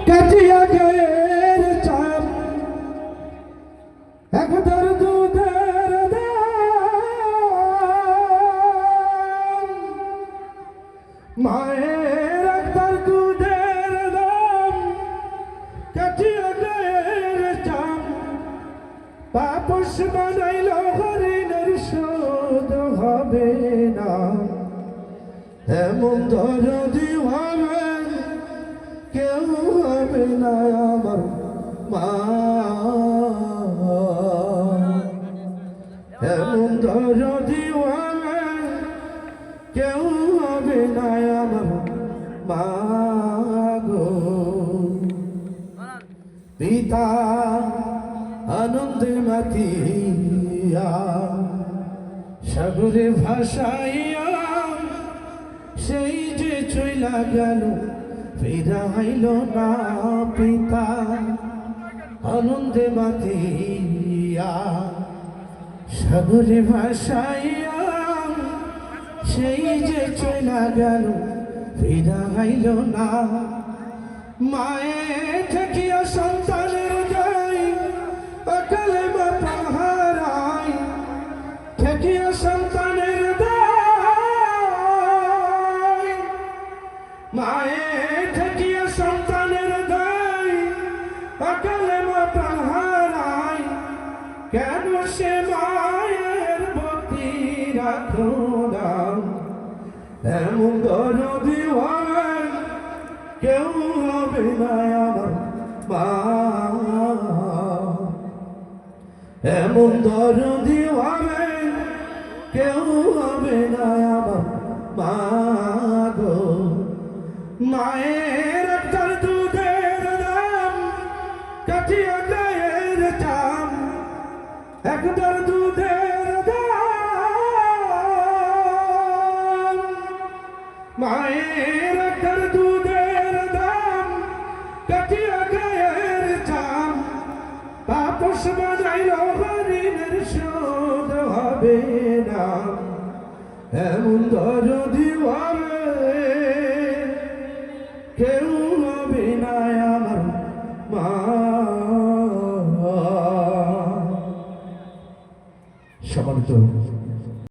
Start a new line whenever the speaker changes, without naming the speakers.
কাটিয়া গায়ের চাপ একদার দুধের দাম মায়ের একদার দুধের দাম কাটিয়া গায়ের চাপ পাপস বানাইল হরিণের শোধ হবে না এমন দরদি হবে কেউ হবে না আমার মা এমন দরদি হবে কেউ হবে না আমার মা গো পিতা আনন্দে মাতিয়া সাগরে ভাসাইয়া সেই যে চইলা গেল ফিরাইল না পিতা আনন্দে মাতিয়া সাগরে ভাসাইয়া সেই যে চইলা গেল ফিরাইল না মায়ের ঠেকিয়া সন্তানের যাই অকালে মাথা হারাই ঠেকিয়া সন্তানের দায় মায়ের ঠেকিয়া সন্তানের দায় অকালে মাথা হারাই কেন সে মায়ের ভক্তি রাখো না এমন দরদি হবে কেউ হবে না আমার মা এমন দরদি হবে কেউ হবে না আমার মা গো মায়ের একটার দুধের দাম কাটিয়া গায়ের চাম একটার দুধের দাম মায়ের একটার দুধের দাম কাটিয়া গায়ের চাম পাপস বানাইল হরিণের শোধ হবে না এমন দরদি হবে কেউ হবে না আমার মা সম্মানিত